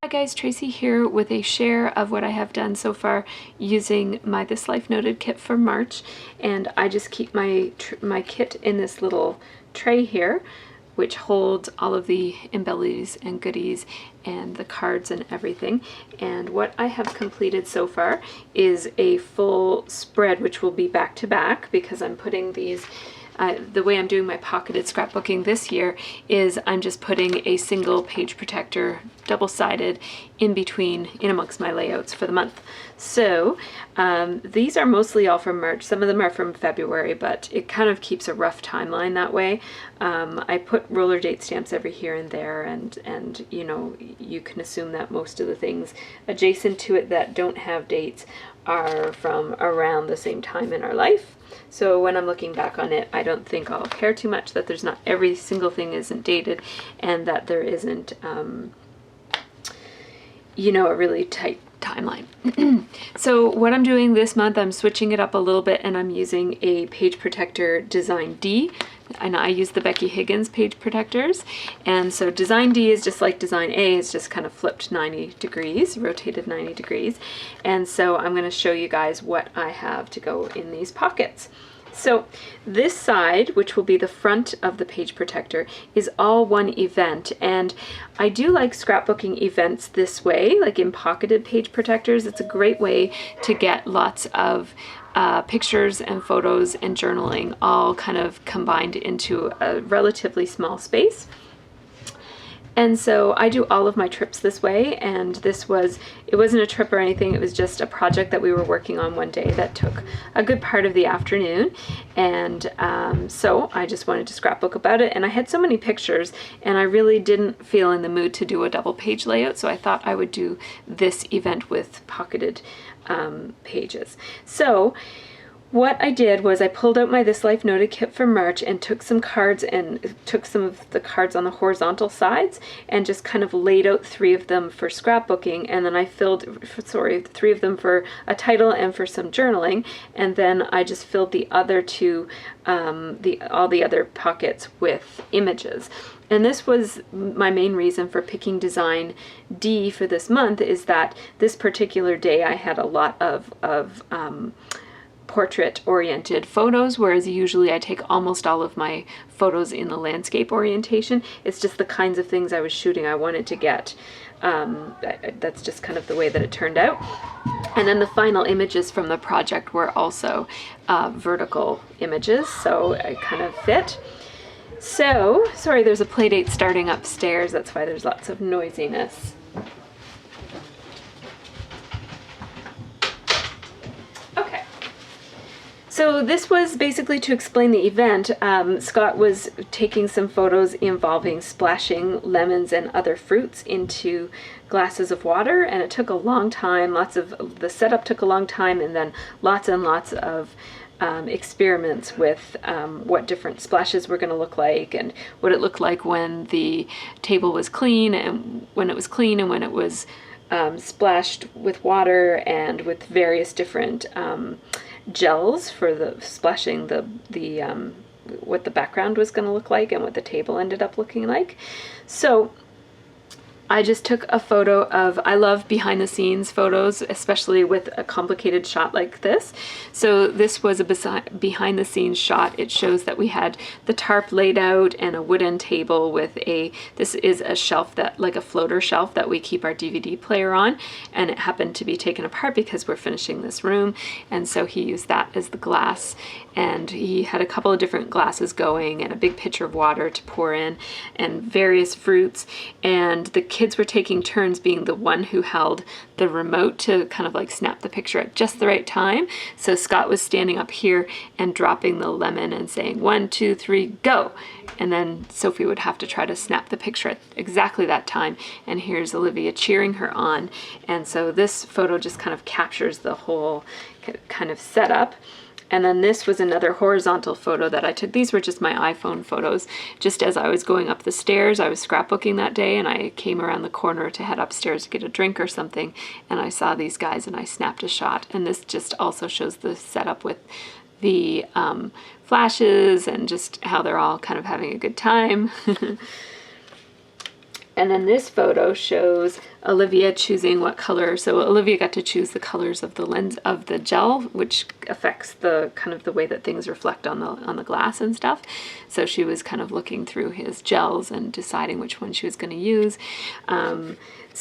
Hi guys, Tracy here with a share of what I have done so far using my This Life Noted kit for March, and I just keep my kit in this little tray here, which holds all of the embellies and goodies and the cards and everything. And what I have completed so far is a full spread, which will be back to back because I'm putting these the way I'm doing my pocketed scrapbooking this year is I'm just putting a single page protector, double-sided, in amongst my layouts for the month. So these are mostly all from March. Some of them are from February, but it kind of keeps a rough timeline that way. I put roller date stamps every here and there, and you know, you can assume that most of the things adjacent to it that don't have dates are from around the same time in our life. So when I'm looking back on it, I don't think I'll care too much that there's not every single thing isn't dated, and that there isn't, you know, a really tight timeline. So what I'm doing this month, I'm switching it up a little bit, and I'm using a page protector Design D, and I use the Becky Higgins page protectors. And so Design D is just like Design A, it's just kind of flipped 90 degrees, rotated 90 degrees. And so I'm going to show you guys what I have to go in these pockets. So this side, which will be the front of the page protector, is all one event, and I do like scrapbooking events this way, like in pocketed page protectors. It's a great way to get lots of pictures and photos and journaling all kind of combined into a relatively small space. And so I do all of my trips this way, and it wasn't a trip or anything, it was just a project that we were working on one day that took a good part of the afternoon. And so I just wanted to scrapbook about it, and I had so many pictures, and I really didn't feel in the mood to do a double page layout, so I thought I would do this event with pocketed pages. So what I did was I pulled out my This Life Noted kit for March and took some cards and took some of the cards on the horizontal sides and just kind of laid out 3 of them for scrapbooking, and then I filled, 3 of them for a title and for some journaling, and then I just filled the other 2, all the other pockets with images. And this was my main reason for picking Design D for this month, is that this particular day I had a lot of portrait-oriented photos, whereas usually I take almost all of my photos in the landscape orientation. It's just the kinds of things I was shooting I wanted to get. That's just kind of the way that it turned out. And then the final images from the project were also vertical images, so it kind of fit. So, sorry, there's a play date starting upstairs, that's why there's lots of noisiness. So this was basically to explain the event. Scott was taking some photos involving splashing lemons and other fruits into glasses of water, and it took a long time. The setup took a long time, and then lots and lots of experiments with what different splashes were going to look like, and what it looked like when the table was clean, and when it was clean, and when it was splashed with water and with various different gels for the splashing what the background was going to look like and what the table ended up looking like. So I just took a photo of, I love behind the scenes photos, especially with a complicated shot like this. So this was a behind the scenes shot. It shows that we had the tarp laid out and a wooden table with this is a shelf, that like a floater shelf that we keep our DVD player on, and it happened to be taken apart because we're finishing this room, and so he used that as the glass, and he had a couple of different glasses going and a big pitcher of water to pour in and various fruits, and the kids were taking turns being the one who held the remote to kind of like snap the picture at just the right time. So Scott was standing up here and dropping the lemon and saying 1, 2, 3, go, and then Sophie would have to try to snap the picture at exactly that time, and here's Olivia cheering her on. And so this photo just kind of captures the whole kind of setup. And then this was another horizontal photo that I took. These were just my iPhone photos. Just as I was going up the stairs, I was scrapbooking that day, and I came around the corner to head upstairs to get a drink or something, and I saw these guys and I snapped a shot. And this just also shows the setup with the flashes and just how they're all kind of having a good time. And then this photo shows Olivia choosing what color. So Olivia got to choose the colors of the lens of the gel, which affects the kind of the way that things reflect on the glass and stuff. So she was kind of looking through his gels and deciding which one she was going to use.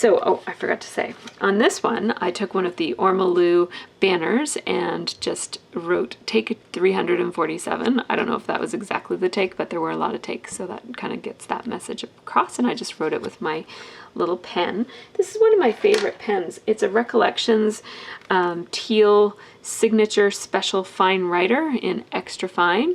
Oh, I forgot to say, on this one, I took one of the Ormolu banners and just wrote take 347. I don't know if that was exactly the take, but there were a lot of takes, so that kind of gets that message across, and I just wrote it with my little pen. This is one of my favorite pens. It's a Recollections teal signature special fine writer in extra fine.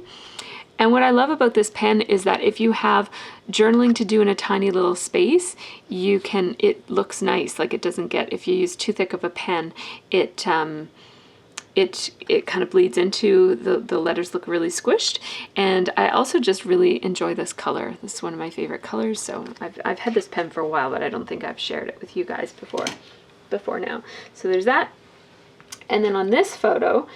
And what I love about this pen is that if you have journaling to do in a tiny little space, you can, it looks nice. Like it doesn't get, if you use too thick of a pen, it kind of bleeds into, the letters look really squished. And I also just really enjoy this color. This is one of my favorite colors. So I've had this pen for a while, but I don't think I've shared it with you guys before now. So there's that. And then on this photo,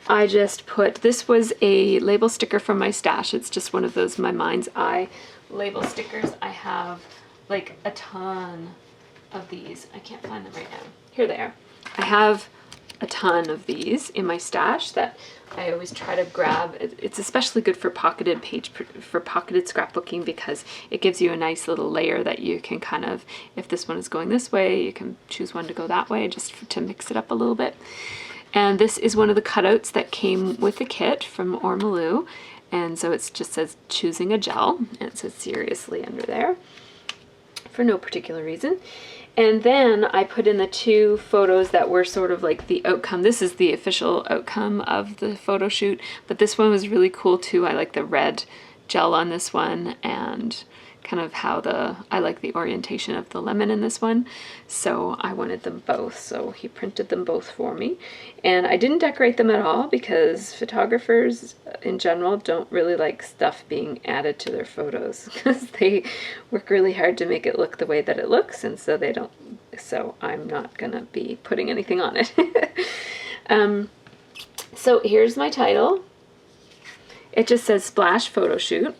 I just put, this was a label sticker from my stash. It's just one of those My Mind's Eye label stickers. I have like a ton of these. I can't find them right now. Here they are. I have a ton of these in my stash that I always try to grab. It's especially good for pocketed scrapbooking because it gives you a nice little layer that you can kind of, if this one is going this way, you can choose one to go that way just to mix it up a little bit. And this is one of the cutouts that came with the kit from Ormolu. And so it just says choosing a gel, and it says seriously under there for no particular reason. And then I put in the two photos that were sort of like the outcome. This is the official outcome of the photo shoot, but this one was really cool too. I like the red gel on this one, and kind of how I like the orientation of the lemon in this one. So I wanted them both. So he printed them both for me. And I didn't decorate them at all because photographers in general don't really like stuff being added to their photos because they work really hard to make it look the way that it looks. And so they don't, so I'm not gonna be putting anything on it. So here's my title. It just says Splash Photo Shoot.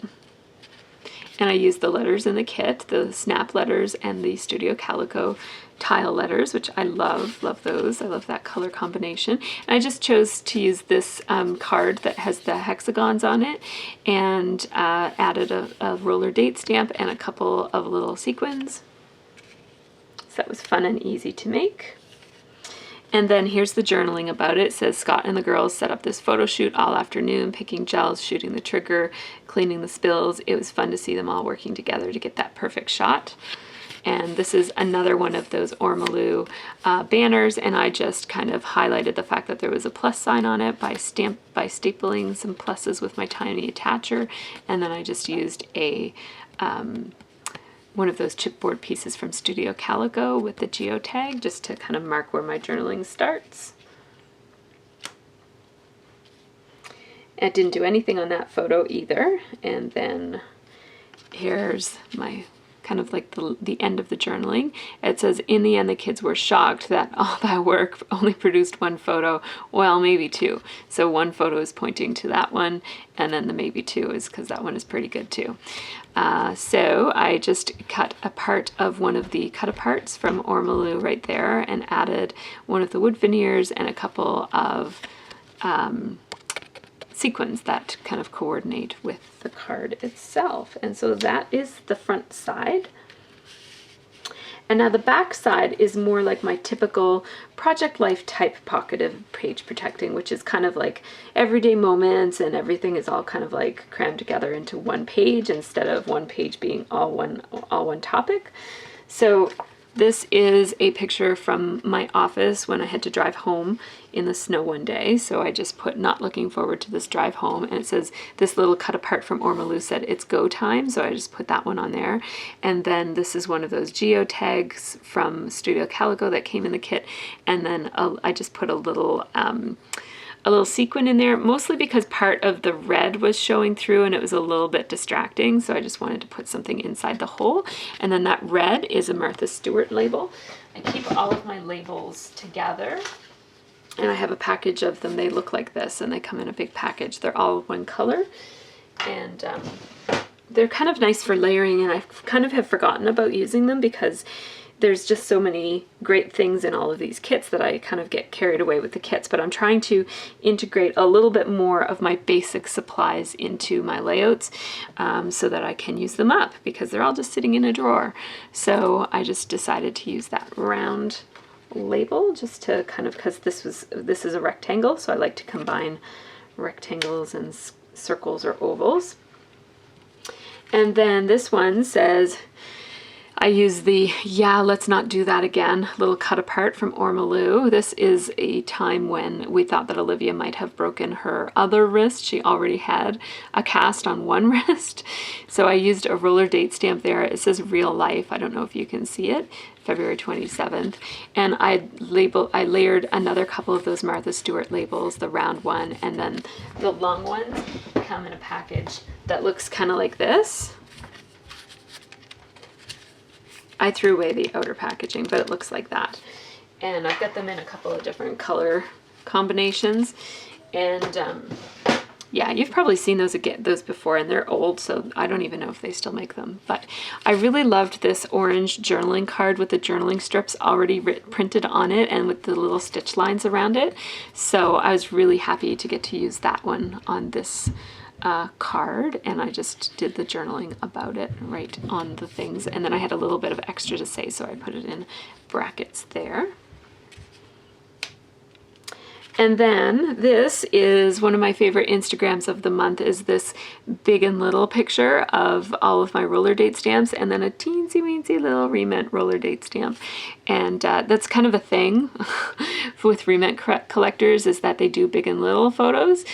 And I used the letters in the kit, the snap letters and the Studio Calico tile letters, which I love those. I love that color combination. And I just chose to use this card that has the hexagons on it, and added a roller date stamp and a couple of little sequins. So that was fun and easy to make. And then here's the journaling about it. It says Scott and the girls set up this photo shoot all afternoon, picking gels, shooting the trigger, cleaning the spills. It was fun to see them all working together to get that perfect shot. And this is another one of those Ormolu banners, and I just kind of highlighted the fact that there was a plus sign on it by stapling some pluses with my tiny attacher, and then I just used a one of those chipboard pieces from Studio Calico with the geotag just to kind of mark where my journaling starts. I didn't do anything on that photo either. And then here's my kind of like the end of the journaling. It says, in the end, the kids were shocked that all that work only produced one photo. Well, maybe two. So one photo is pointing to that one, and then the maybe two is because that one is pretty good too. So I just cut a part of one of the cut-aparts from Ormolu right there and added one of the wood veneers and a couple of sequins that kind of coordinate with the card itself. And so that is the front side. And now the back side is more like my typical Project Life type pocketed page protecting, which is kind of like everyday moments, and everything is all kind of like crammed together into one page instead of one page being all one topic. So this is a picture from my office when I had to drive home in the snow one day. So I just put not looking forward to this drive home, and it says this little cut apart from Ormolu said it's go time, so I just put that one on there. And then this is one of those geotags from Studio Calico that came in the kit, and then I just put a little sequin in there, mostly because part of the red was showing through and it was a little bit distracting, so I just wanted to put something inside the hole. And then that red is a Martha Stewart label. I keep all of my labels together, and I have a package of them. They look like this, and they come in a big package. They're all one color, and they're kind of nice for layering, and I kind of have forgotten about using them because there's just so many great things in all of these kits that I kind of get carried away with the kits, but I'm trying to integrate a little bit more of my basic supplies into my layouts so that I can use them up, because they're all just sitting in a drawer. So I just decided to use that round label just to kind of, because this is a rectangle, so I like to combine rectangles and circles or ovals. And then this one says, I use the "yeah, let's not do that again" little cut apart from Ormolu. This is a time when we thought that Olivia might have broken her other wrist. She already had a cast on one wrist. So I used a roller date stamp there. It says "real life." I don't know if you can see it. February 27th. And I layered another couple of those Martha Stewart labels, the round one, and then the long ones come in a package that looks kind of like this. I threw away the outer packaging, but it looks like that. And I've got them in a couple of different color combinations. And yeah, you've probably seen those before, and they're old, so I don't even know if they still make them. But I really loved this orange journaling card with the journaling strips already printed on it and with the little stitch lines around it. So I was really happy to get to use that one on this card, and I just did the journaling about it right on the things, and then I had a little bit of extra to say, so I put it in brackets there. And then this is one of my favorite Instagrams of the month, is this big and little picture of all of my roller date stamps, and then a teensy weensy little remint roller date stamp. And that's kind of a thing with remint collectors, is that they do big and little photos.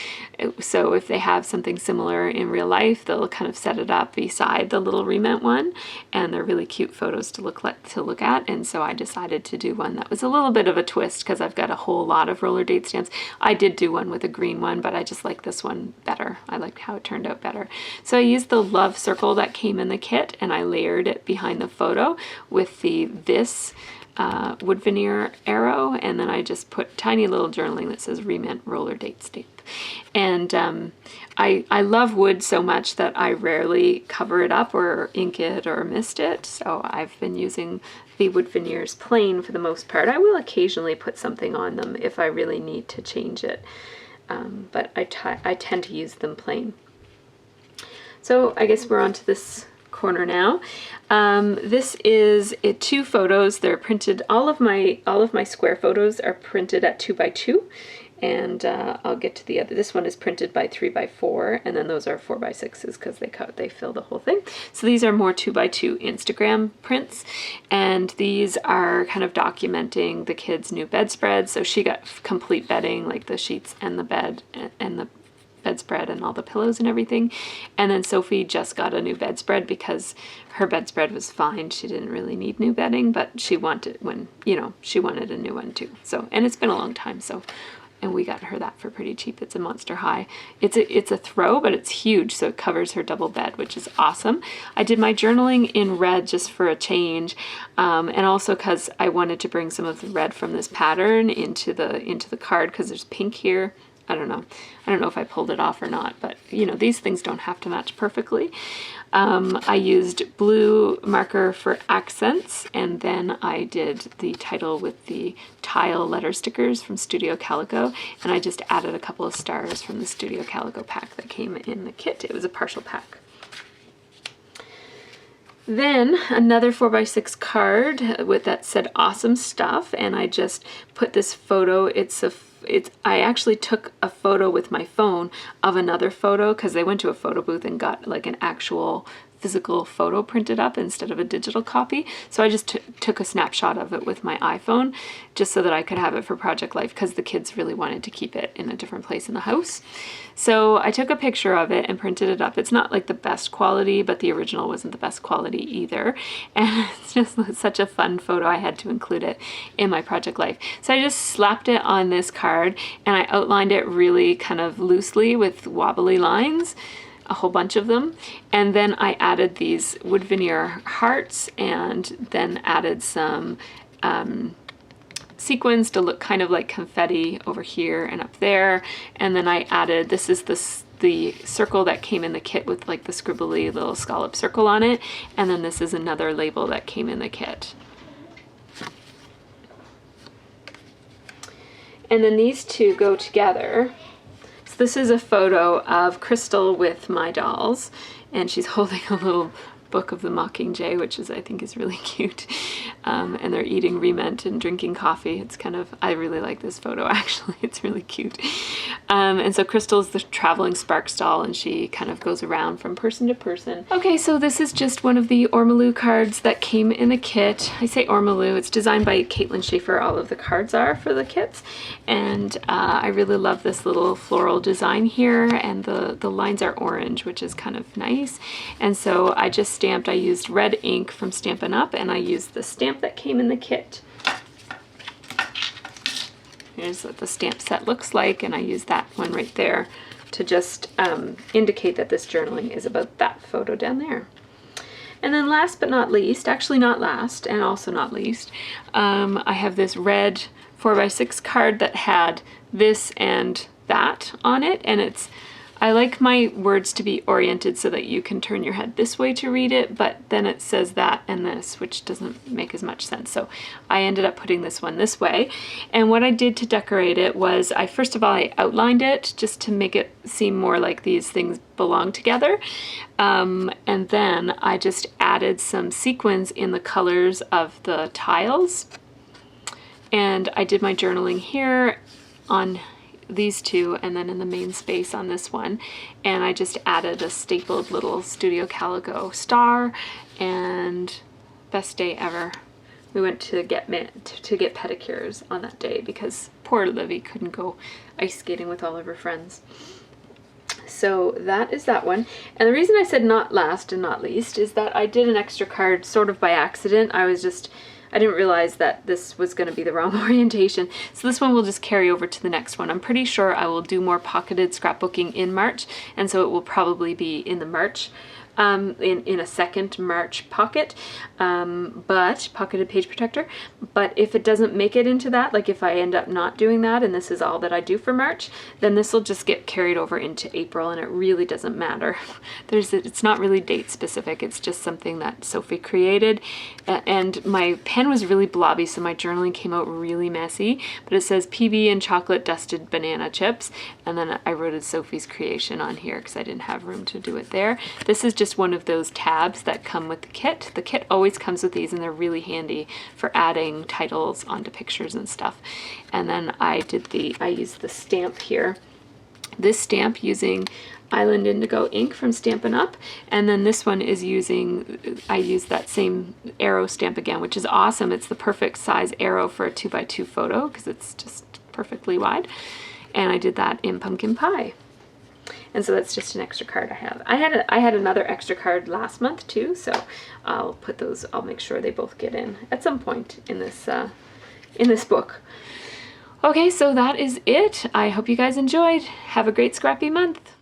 So if they have something similar in real life, they'll kind of set it up beside the little remint one, and they're really cute photos to look at. And so I decided to do one that was a little bit of a twist, because I've got a whole lot of roller date stamps. I did do one with a green one, but I just like this one better. I liked how it turned out better. So I used the love circle that came in the kit, and I layered it behind the photo with this wood veneer arrow, and then I just put tiny little journaling that says remint roller date stamp. And I love wood so much that I rarely cover it up or ink it or mist it, so I've been using the wood veneers plain for the most part. I will occasionally put something on them if I really need to change it, but I tend to use them plain. So I guess we're on to this corner now. This is 2 photos. They're printed. All of my square photos are printed at 2x2, and I'll get to the other. This one is printed by 3x4, and then those are 4x6s because they fill the whole thing. So these are more 2x2 Instagram prints, and these are kind of documenting the kids' new bedspread. So she got complete bedding, like the sheets and the bed and the bedspread and all the pillows and everything. And then Sophie just got a new bedspread because her bedspread was fine. She didn't really need new bedding, but she wanted she wanted a new one too. So, and it's been a long time, so, and we got her that for pretty cheap. It's a Monster High. It's a throw, but it's huge, so it covers her double bed, which is awesome. I did my journaling in red just for a change, and also because I wanted to bring some of the red from this pattern into the card, because there's pink here. I don't know if I pulled it off or not, but these things don't have to match perfectly. I used blue marker for accents, and then I did the title with the tile letter stickers from Studio Calico, and I just added a couple of stars from the Studio Calico pack that came in the kit. It was a partial pack. Then another 4x6 card that said awesome stuff, and I just put this photo. I actually took a photo with my phone of another photo, because they went to a photo booth and got like an actual physical photo printed up instead of a digital copy. So I just took a snapshot of it with my iPhone just so that I could have it for Project Life, because the kids really wanted to keep it in a different place in the house. So I took a picture of it and printed it up. It's not like the best quality, but the original wasn't the best quality either. And it's just such a fun photo. I had to include it in my Project Life. So I just slapped it on this card, and I outlined it really kind of loosely with wobbly lines, a whole bunch of them. And then I added these wood veneer hearts, and then added some sequins to look kind of like confetti over here and up there. And then I added, this is the circle that came in the kit with like the scribbly little scallop circle on it. And then this is another label that came in the kit. And then these two go together. So this is a photo of Crystal with my dolls, and she's holding a little book of the Mockingjay, which I think is really cute. And they're eating rement and drinking coffee. It's kind of, I really like this photo actually, it's really cute. And so Crystal's the traveling Sparks doll, and she kind of goes around from person to person. Okay, so this is just one of the Ormolu cards that came in the kit. I say Ormolu, it's designed by Caitlin Schaefer, all of the cards are for the kits. And I really love this little floral design here, and the lines are orange, which is kind of nice. And so I just stamped, I used red ink from Stampin' Up, and I used the stamp that came in the kit. Here's what the stamp set looks like, and I used that one right there to just indicate that this journaling is about that photo down there. And then last but not least, actually not last and also not least, I have this red 4x6 card that had this and that on it, and I like my words to be oriented so that you can turn your head this way to read it, but then it says that and this, which doesn't make as much sense. So I ended up putting this one this way. And what I did to decorate it was first of all, I outlined it just to make it seem more like these things belong together. And then I just added some sequins in the colors of the tiles. And I did my journaling here on these two, and then in the main space on this one, and I just added a stapled little Studio Calico star. And best day ever. We went to get pedicures on that day because poor Livy couldn't go ice skating with all of her friends. So that is that one. And the reason I said not last and not least is that I did an extra card sort of by accident. I didn't realize that this was going to be the wrong orientation. So this one will just carry over to the next one. I'm pretty sure I will do more pocketed scrapbooking in March, and so it will probably be in the March, in a second March pocket, but pocketed page protector. But if it doesn't make it into that, like if I end up not doing that and this is all that I do for March, then this will just get carried over into April, and it really doesn't matter. It's not really date specific, it's just something that Sophie created. And my pen was really blobby, so my journaling came out really messy, but it says PB and chocolate dusted banana chips, and then I wrote Sophie's creation on here because I didn't have room to do it there. This is just one of those tabs that come with the kit. The kit always comes with these, and they're really handy for adding titles onto pictures and stuff. And then I used the stamp here. This stamp using Island Indigo ink from Stampin' Up, and then this one is I used that same arrow stamp again, which is awesome. It's the perfect size arrow for a 2x2 photo because it's just perfectly wide. And I did that in Pumpkin Pie. And so that's just an extra card I have. I had another extra card last month too, so I'll make sure they both get in at some point in this book. Okay, so that is it. I hope you guys enjoyed. Have a great scrappy month.